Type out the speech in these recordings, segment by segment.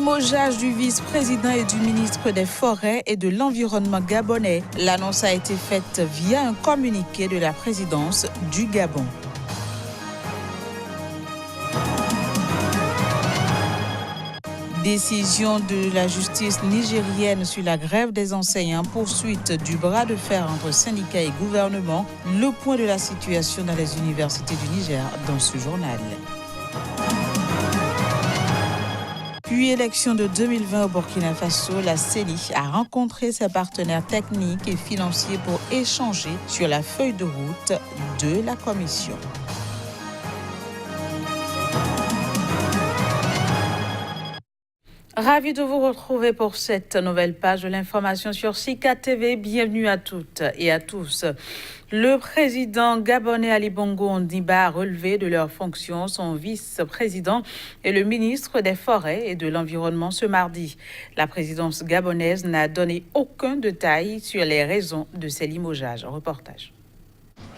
Limogeage du vice-président et du ministre des Forêts et de l'Environnement gabonais. L'annonce a été faite via un communiqué de la présidence du Gabon. Décision de la justice nigérienne sur la grève des enseignants, poursuite du bras de fer entre syndicats et gouvernement, le point de la situation dans les universités du Niger dans ce journal. Puis élection de 2020 au Burkina Faso, la CENI a rencontré ses partenaires techniques et financiers pour échanger sur la feuille de route de la commission. Ravi de vous retrouver pour cette nouvelle page de l'information sur Sika TV. Bienvenue à toutes et à tous. Le président gabonais Ali Bongo Ondimba a relevé de leurs fonctions son vice-président et le ministre des Forêts et de l'Environnement ce mardi. La présidence gabonaise n'a donné aucun détail sur les raisons de ces limogeages. Reportage.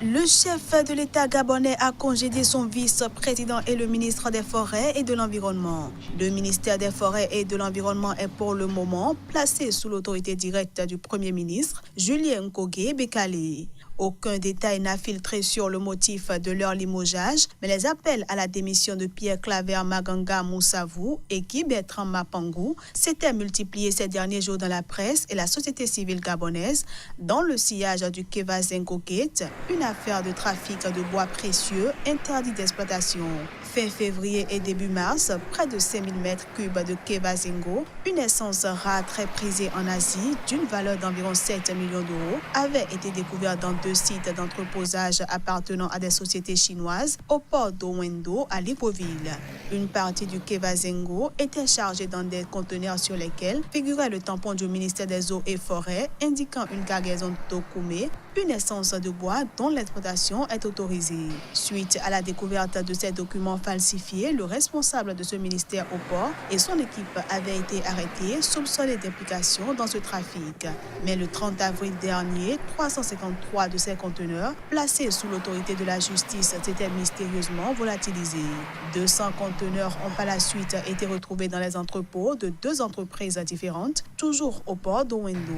Le chef de l'État gabonais a congédié son vice-président et le ministre des Forêts et de l'Environnement. Le ministère des Forêts et de l'Environnement est pour le moment placé sous l'autorité directe du Premier ministre, Julien Nkogé Bekale. Aucun détail n'a filtré sur le motif de leur limogeage, mais les appels à la démission de Pierre Claver Maganga Moussavou et Guy Bertrand Mapangou s'étaient multipliés ces derniers jours dans la presse et la société civile gabonaise, dans le sillage du Kevazengo Gate, une affaire de trafic de bois précieux interdit d'exploitation. Fin février et début mars, près de 5000 mètres cubes de Kevazengo, une essence rare très prisée en Asie, d'une valeur d'environ 7 millions d'euros, avait été découverte dans 2 sites d'entreposage appartenant à des sociétés chinoises au port d'Owendo à Libreville. Une partie du Kevazengo était chargée dans des conteneurs sur lesquels figurait le tampon du ministère des Eaux et Forêts indiquant une cargaison d'Okoumé, une essence de bois dont l'exploitation est autorisée. Suite à la découverte de ces documents falsifiés, le responsable de ce ministère au port et son équipe avaient été arrêtés, soupçonnés d'implication dans ce trafic. Mais le 30 avril dernier, 353 de ces conteneurs, placés sous l'autorité de la justice, s'étaient mystérieusement volatilisés. 200 conteneurs ont par la suite été retrouvés dans les entrepôts de 2 entreprises différentes, toujours au port d'Owendo.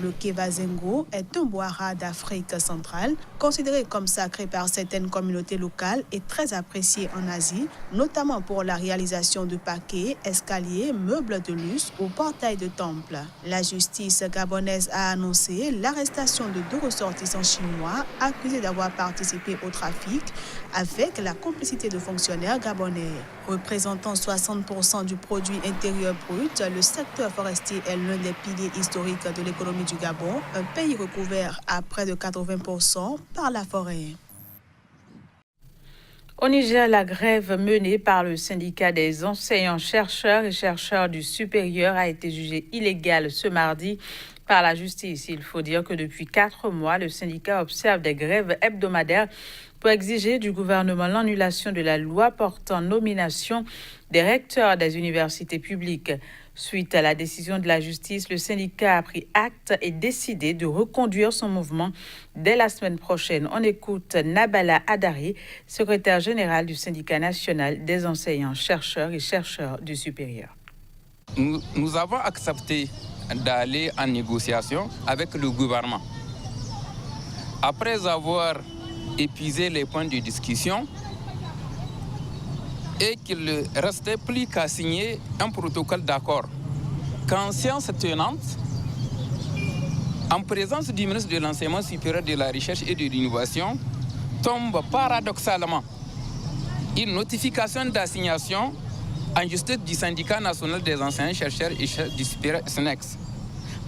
Le Kevazengo est un bois rare d'Afrique centrale, considéré comme sacré par certaines communautés locales et très apprécié en Asie, notamment pour la réalisation de paquets, escaliers, meubles de luxe ou portails de temples. La justice gabonaise a annoncé l'arrestation de 2 ressortissants chinois accusés d'avoir participé au trafic avec la complicité de fonctionnaires gabonais. Représentant 60% du produit intérieur brut, le secteur forestier est l'un des piliers historiques de l'économie du Gabon, un pays recouvert à près de 80% par la forêt. Au Niger, la grève menée par le syndicat des enseignants-chercheurs et chercheurs du supérieur a été jugée illégale ce mardi par la justice. Il faut dire que depuis 4 mois, le syndicat observe des grèves hebdomadaires pour exiger du gouvernement l'annulation de la loi portant nomination des recteurs des universités publiques. Suite à la décision de la justice, le syndicat a pris acte et décidé de reconduire son mouvement dès la semaine prochaine. On écoute Nabala Adari, secrétaire général du syndicat national des enseignants, chercheurs et chercheurs du supérieur. Nous avons accepté d'aller en négociation avec le gouvernement. Après avoir épuisé les points de discussion, et qu'il ne restait plus qu'à signer un protocole d'accord. Qu'en séance tenante, en présence du ministre de l'Enseignement supérieur, de la Recherche et de l'Innovation, tombe paradoxalement une notification d'assignation en justice du syndicat national des enseignants, chercheurs et du supérieur SNEX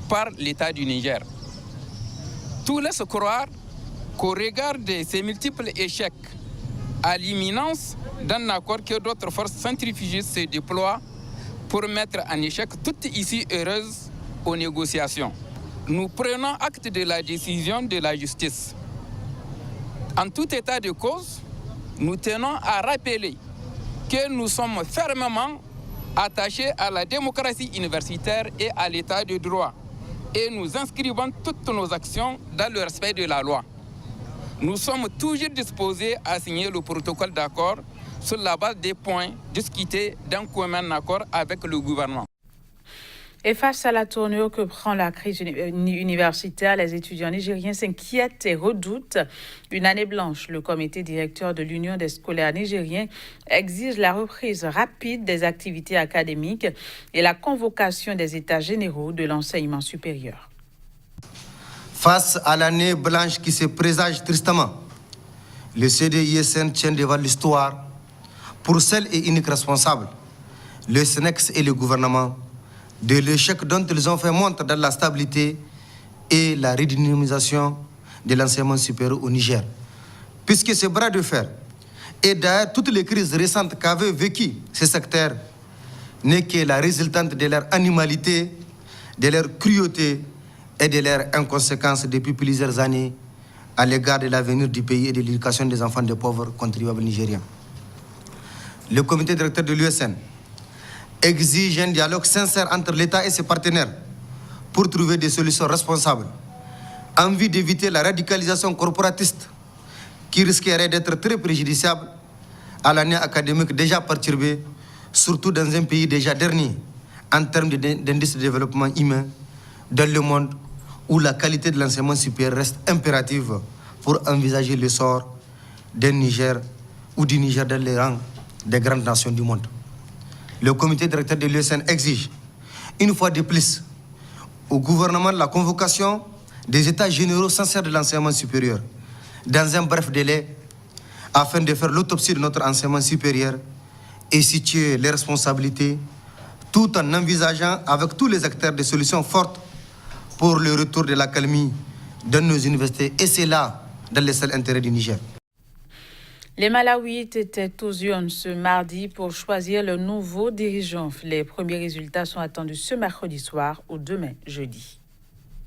par l'État du Niger. Tout laisse croire qu'au regard de ces multiples échecs, à l'imminence d'un accord que d'autres forces centrifugistes se déploient pour mettre en échec toute issue heureuse aux négociations. Nous prenons acte de la décision de la justice. En tout état de cause, nous tenons à rappeler que nous sommes fermement attachés à la démocratie universitaire et à l'état de droit, et nous inscrivons toutes nos actions dans le respect de la loi. Nous sommes toujours disposés à signer le protocole d'accord sur la base des points discutés d'un commun accord avec le gouvernement. Et face à la tournure que prend la crise universitaire, les étudiants nigériens s'inquiètent et redoutent une année blanche. Le comité directeur de l'Union des scolaires nigériens exige la reprise rapide des activités académiques et la convocation des états généraux de l'enseignement supérieur. Face à l'année blanche qui se présage tristement, le CDISN tient devant l'histoire pour seul et unique responsable, le SNEX et le gouvernement, de l'échec dont ils ont fait montre dans la stabilité et la redynamisation de l'enseignement supérieur au Niger. Puisque ce bras de fer et d'ailleurs toutes les crises récentes qu'avaient vécues ces secteurs n'est que la résultante de leur animalité, de leur cruauté et de leur inconséquence depuis plusieurs années à l'égard de l'avenir du pays et de l'éducation des enfants des pauvres contribuables nigériens. Le comité directeur de l'USN exige un dialogue sincère entre l'État et ses partenaires pour trouver des solutions responsables, en vue d'éviter la radicalisation corporatiste qui risquerait d'être très préjudiciable à l'année académique déjà perturbée, surtout dans un pays déjà dernier en termes d'indice de développement humain dans le monde où la qualité de l'enseignement supérieur reste impérative pour envisager le sort d'un Niger ou du Niger dans les rangs des grandes nations du monde. Le comité directeur de l'USN exige, une fois de plus, au gouvernement la convocation des états généraux sincères de l'enseignement supérieur dans un bref délai afin de faire l'autopsie de notre enseignement supérieur et situer les responsabilités tout en envisageant avec tous les acteurs des solutions fortes pour le retour de l'accalmie dans nos universités et c'est là dans le seul intérêt du Niger. Les Malawites étaient aux urnes ce mardi pour choisir le nouveau dirigeant. Les premiers résultats sont attendus ce mercredi soir ou demain jeudi.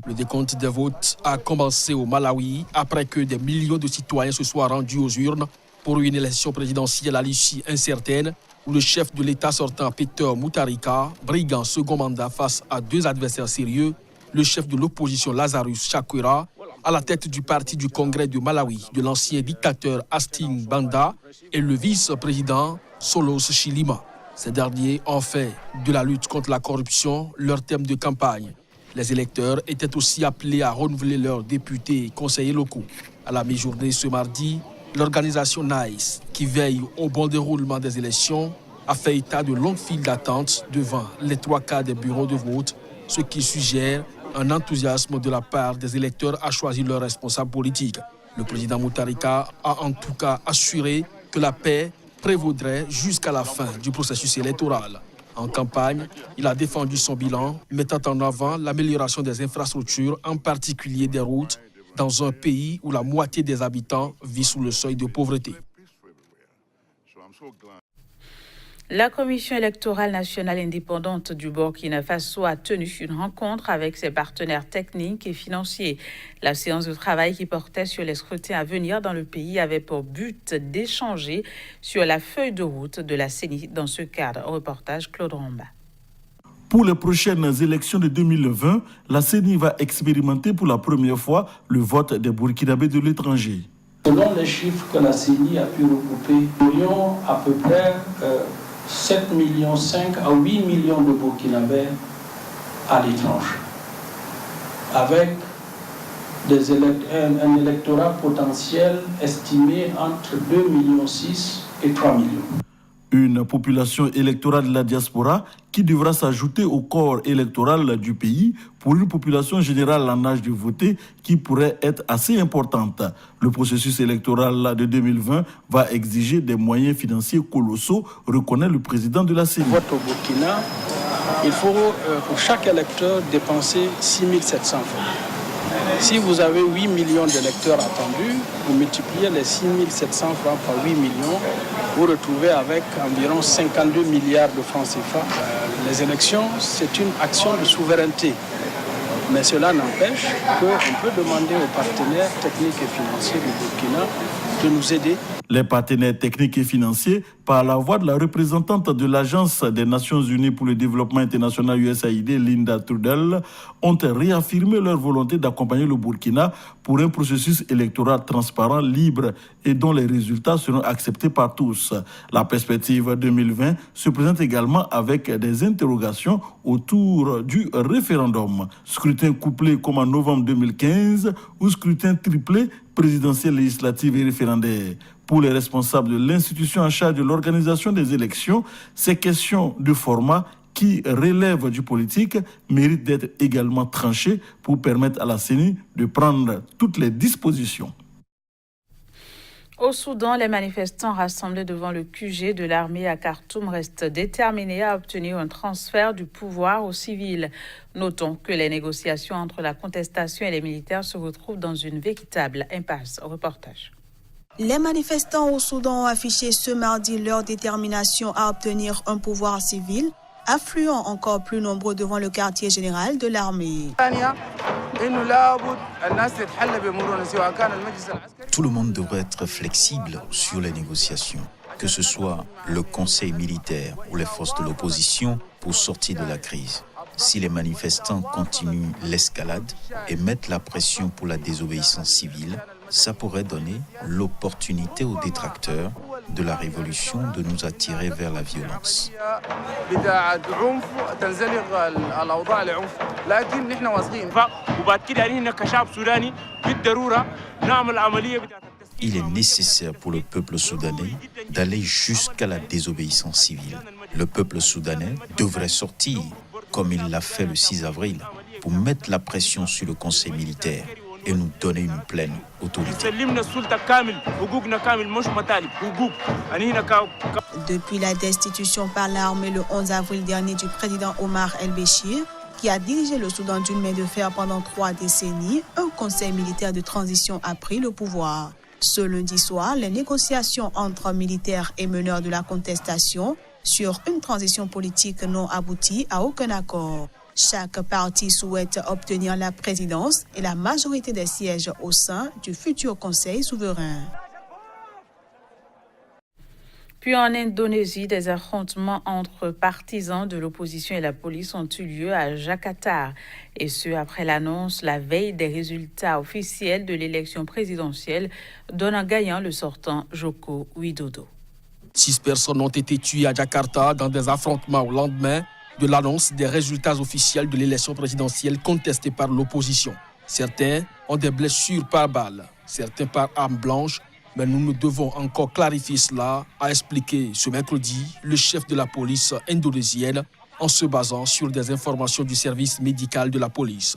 Le décompte des votes a commencé au Malawi après que des millions de citoyens se soient rendus aux urnes pour une élection présidentielle à l'issue incertaine où le chef de l'État sortant, Peter Mutharika, brigue en second mandat face à deux adversaires sérieux, le chef de l'opposition Lazarus Chakwera, à la tête du parti du Congrès de Malawi, de l'ancien dictateur Hastings Banda et le vice-président Solos Chilima. Ces derniers ont fait de la lutte contre la corruption leur thème de campagne. Les électeurs étaient aussi appelés à renouveler leurs députés et conseillers locaux. À la mi-journée ce mardi, l'organisation NICE, qui veille au bon déroulement des élections, a fait état de longues files d'attente devant les 3/4 des bureaux de vote, ce qui suggère un enthousiasme de la part des électeurs à choisir leurs responsables politiques. Le président Mutharika a en tout cas assuré que la paix prévaudrait jusqu'à la fin du processus électoral. En campagne, il a défendu son bilan, mettant en avant l'amélioration des infrastructures, en particulier des routes, dans un pays où la moitié des habitants vit sous le seuil de pauvreté. La Commission électorale nationale indépendante du Burkina Faso a tenu une rencontre avec ses partenaires techniques et financiers. La séance de travail qui portait sur les scrutins à venir dans le pays avait pour but d'échanger sur la feuille de route de la CENI dans ce cadre. Reportage Claude Romba. Pour les prochaines élections de 2020, la CENI va expérimenter pour la première fois le vote des Burkinabés de l'étranger. Selon les chiffres que la CENI a pu regrouper, nous aurions à peu près 7,5 millions à 8 millions de Burkinabés à l'étranger, avec un électorat potentiel estimé entre 2,6 millions et 3 millions. Une population électorale de la diaspora qui devra s'ajouter au corps électoral du pays pour une population générale en âge de voter qui pourrait être assez importante. Le processus électoral de 2020 va exiger des moyens financiers colossaux, reconnaît le président de la CENI. Vote au Burkina, il faut pour chaque électeur dépenser 6 700 francs. Si vous avez 8 millions d'électeurs attendus, vous multipliez les 6 700 francs par 8 millions, vous retrouvez avec environ 52 milliards de francs CFA. Les élections, c'est une action de souveraineté. Mais cela n'empêche qu'on peut demander aux partenaires techniques et financiers du Burkina de nous aider. Les partenaires techniques et financiers, par la voix de la représentante de l'Agence des Nations Unies pour le développement international USAID, Linda Trudel, ont réaffirmé leur volonté d'accompagner le Burkina pour un processus électoral transparent, libre et dont les résultats seront acceptés par tous. La perspective 2020 se présente également avec des interrogations autour du référendum. Scrutin couplé comme en novembre 2015 ou scrutin triplé présidentiel, législative et référendaire. Pour les responsables de l'institution en charge de l'organisation des élections, ces questions de format qui relèvent du politique méritent d'être également tranchées pour permettre à la CENI de prendre toutes les dispositions. Au Soudan, les manifestants rassemblés devant le QG de l'armée à Khartoum restent déterminés à obtenir un transfert du pouvoir aux civils. Notons que les négociations entre la contestation et les militaires se retrouvent dans une véritable impasse. Au reportage. Les manifestants au Soudan ont affiché ce mardi leur détermination à obtenir un pouvoir civil, affluant encore plus nombreux devant le quartier général de l'armée. Tout le monde devrait être flexible sur les négociations, que ce soit le conseil militaire ou les forces de l'opposition pour sortir de la crise. Si les manifestants continuent l'escalade et mettent la pression pour la désobéissance civile, ça pourrait donner l'opportunité aux détracteurs de la révolution de nous attirer vers la violence. Il est nécessaire pour le peuple soudanais d'aller jusqu'à la désobéissance civile. Le peuple soudanais devrait sortir, comme il l'a fait le 6 avril, pour mettre la pression sur le conseil militaire et nous donner une pleine autorité. Depuis la destitution par l'armée le 11 avril dernier du président Omar el-Béchir, qui a dirigé le Soudan d'une main de fer pendant 3 décennies, un conseil militaire de transition a pris le pouvoir. Ce lundi soir, les négociations entre militaires et meneurs de la contestation sur une transition politique n'ont abouti à aucun accord. Chaque parti souhaite obtenir la présidence et la majorité des sièges au sein du futur Conseil souverain. Puis en Indonésie, des affrontements entre partisans de l'opposition et la police ont eu lieu à Jakarta. Et ce, après l'annonce la veille des résultats officiels de l'élection présidentielle, donnant gagnant le sortant Joko Widodo. 6 personnes ont été tuées à Jakarta dans des affrontements au lendemain de l'annonce des résultats officiels de l'élection présidentielle contestée par l'opposition. Certains ont des blessures par balle, certains par arme blanche, mais nous devons encore clarifier cela, a expliqué ce mercredi le chef de la police indonésienne en se basant sur des informations du service médical de la police.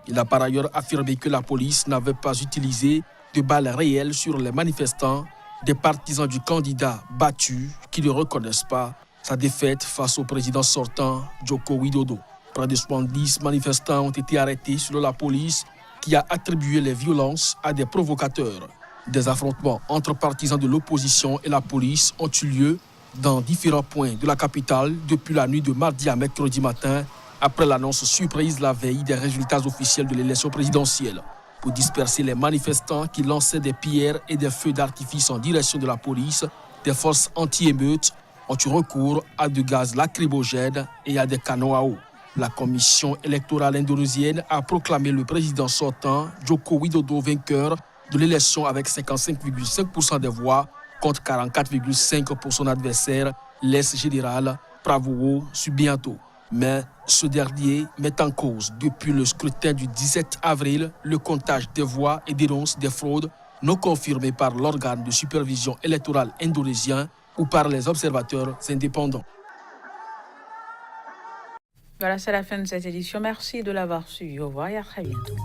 Il a par ailleurs affirmé que la police n'avait pas utilisé de balles réelles sur les manifestants, des partisans du candidat battus qui ne reconnaissent pas sa défaite face au président sortant Joko Widodo. Près de 70 manifestants ont été arrêtés selon la police qui a attribué les violences à des provocateurs. Des affrontements entre partisans de l'opposition et la police ont eu lieu dans différents points de la capitale depuis la nuit de mardi à mercredi matin après l'annonce surprise la veille des résultats officiels de l'élection présidentielle. Pour disperser les manifestants qui lançaient des pierres et des feux d'artifice en direction de la police, des forces anti-émeutes ont eu recours à du gaz lacrymogène et à des canons à eau. La commission électorale indonésienne a proclamé le président sortant, Joko Widodo, vainqueur de l'élection avec 55,5% des voix contre 44,5% pour son adversaire, l'ex-général Prabowo Subianto. Mais ce dernier met en cause, depuis le scrutin du 17 avril, le comptage des voix et dénonce des fraudes non confirmées par l'organe de supervision électorale indonésien ou par les observateurs indépendants. Voilà, c'est la fin de cette édition. Merci de l'avoir suivi. Au revoir et à très bientôt.